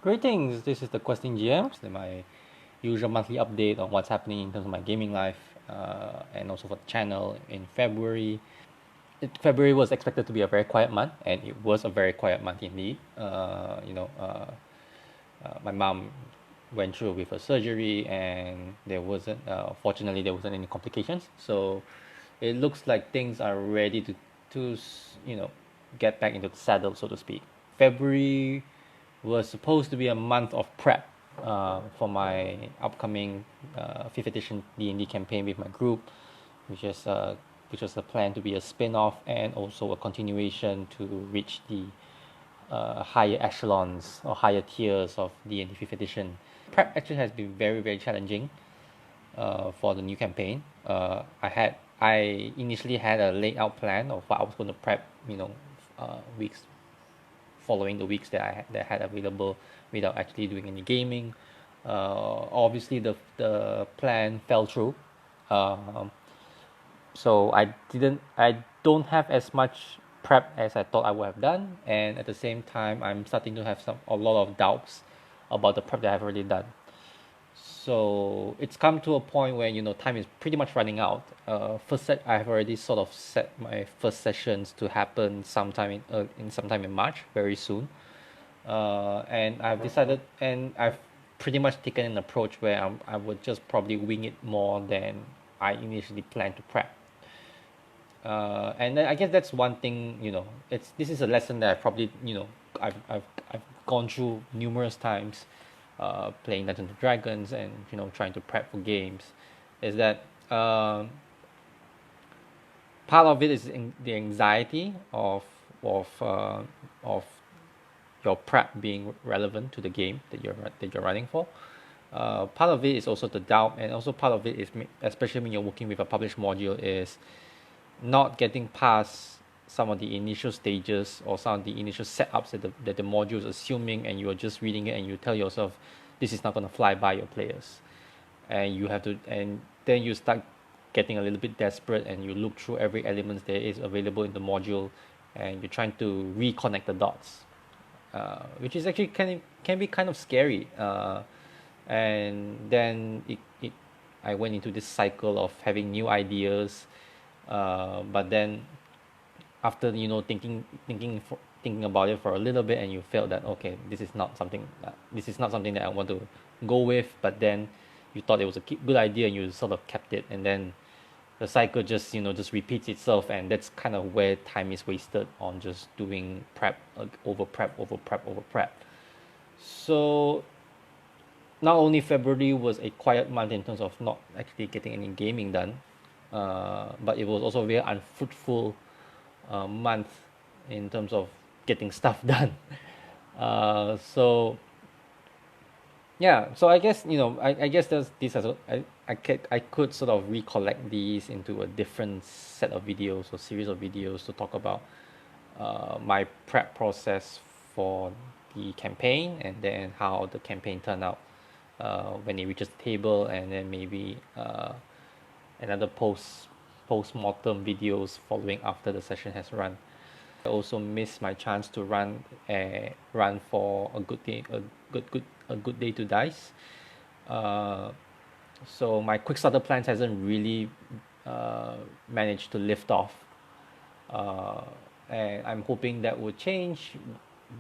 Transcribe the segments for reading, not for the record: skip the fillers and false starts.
Greetings, this is the Questing GM, my usual monthly update on what's happening in terms of my gaming life and also for the channel in February. February was expected to be a very quiet month, and it was a very quiet month indeed. My mom went through with a surgery, and fortunately, there wasn't any complications. So it looks like things are ready to get back into the saddle, so to speak. February was supposed to be a month of prep for my upcoming 5th edition D&D campaign with my group, which is which was a plan to be a spin-off and also a continuation to reach the higher echelons or higher tiers of D&D 5th edition. Prep actually has been very, very challenging for the new campaign. I initially had a laid out plan of what I was going to prep, weeks following the weeks that I had available without actually doing any gaming. Obviously, the plan fell through. Um, so I don't have as much prep as I thought I would have done, and at the same time I'm starting to have a lot of doubts about the prep that I've already done. So it's come to a point where time is pretty much running out. I've already sort of set my first sessions to happen sometime in March, very soon. And I've pretty much taken an approach where I would just probably wing it more than I initially planned to prep. And I guess that's one thing. This is a lesson that I probably I've gone through numerous times, playing Dungeons and Dragons and trying to prep for games, is that part of it is the anxiety of your prep being relevant to the game that you're running for. Part of it is also the doubt, and also part of it is, especially when you're working with a published module, is not getting past some of the initial stages or some of the initial setups that the module is assuming, and you're just reading it and you tell yourself this is not going to fly by your players, and then you start getting a little bit desperate and you look through every element that is available in the module, and you're trying to reconnect the dots, which is actually can be kind of scary. And then I went into this cycle of having new ideas, but then after thinking about it for a little bit, and you felt that okay, this is not something that I want to go with, but then you thought it was a good idea and you sort of kept it, and then the cycle just repeats itself, and that's kind of where time is wasted on just doing prep, over prep over prep over prep. So not only February was a quiet month in terms of not actually getting any gaming done, but it was also a very unfruitful month in terms of getting stuff done. So yeah, so I guess I guess there's this as I could sort of recollect these into a different set of videos or series of videos to talk about my prep process for the campaign, and then how the campaign turned out when it reaches the table, and then maybe another post-mortem videos following after the session has run. I also missed my chance to run for a good day, a good day to dice. So my quick starter plans hasn't really managed to lift off, and I'm hoping that will change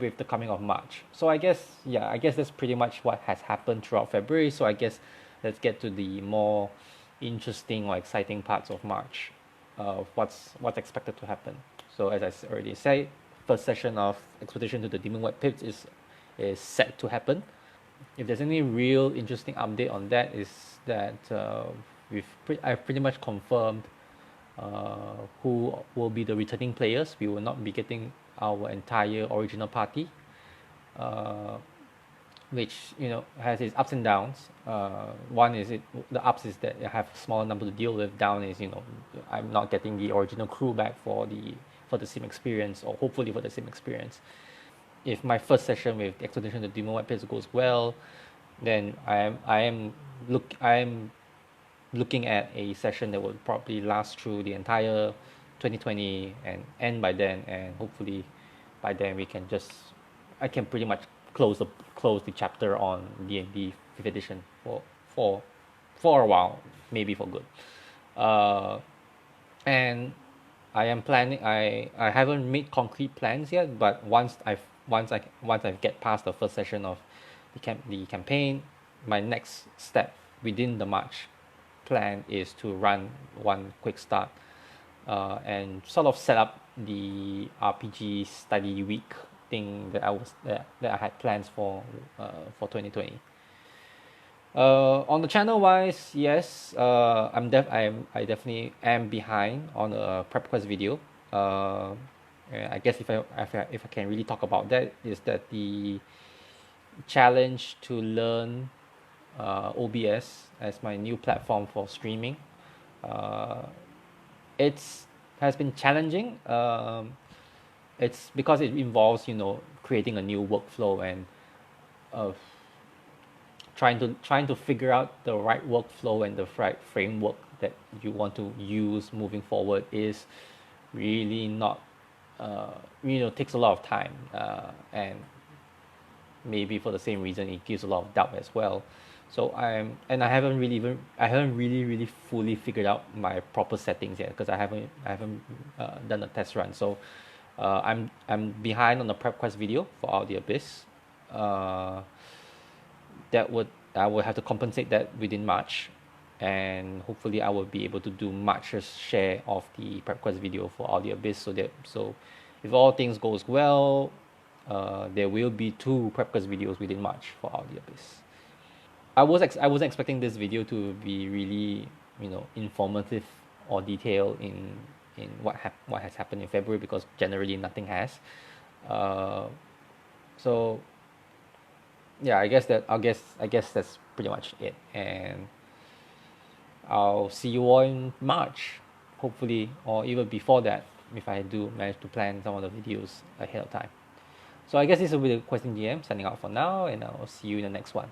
with the coming of March. So I guess that's pretty much what has happened throughout February. So I guess let's get to the more interesting or exciting parts of March, what's expected to happen. So as I already said, first session of Expedition to the Demon White Pits is set to happen. If there's any real interesting update on that, is that I've pretty much confirmed who will be the returning players. We will not be getting our entire original party, which has its ups and downs. One is the ups is that I have a smaller number to deal with. Down is I'm not getting the original crew back for the same experience, or hopefully for the same experience. If my first session with the Expedition to the Demon White Pits goes well, then I am looking at a session that will probably last through the entire 2020 and end by then, and hopefully by then I can pretty much close the close the chapter on D&D Fifth Edition for for a while, maybe for good. Uh, and I am planning. I haven't made concrete plans yet, but once I get past the first session of the campaign, my next step within the March plan is to run one quick start, and sort of set up the RPG study week thing that I had plans for 2020. On the channel wise, yes, I definitely am behind on a prep quest video. And I guess if I can really talk about that, is that the challenge to learn OBS as my new platform for streaming. Uh, it's has been challenging. It's because it involves, creating a new workflow and uh, trying to figure out the right workflow and the right framework that you want to use moving forward is really not takes a lot of time, and maybe for the same reason it gives a lot of doubt as well. So I haven't really fully figured out my proper settings yet, because I haven't done a test run. So I'm behind on the prep quest video for Out the Abyss. uh, that would I will have to compensate that within March, and hopefully I will be able to do March's share of the prep quest video for Out the Abyss. So if all things goes well, there will be two prep quest videos within March for Out the Abyss. I wasn't expecting this video to be really, informative or detailed in what has happened in February, because generally nothing has. Uh, so yeah, I guess that's pretty much it, and I'll see you all in March, hopefully, or even before that, if I do manage to plan some of the videos ahead of time. So I guess this will be the Question GM signing out for now, and I'll see you in the next one.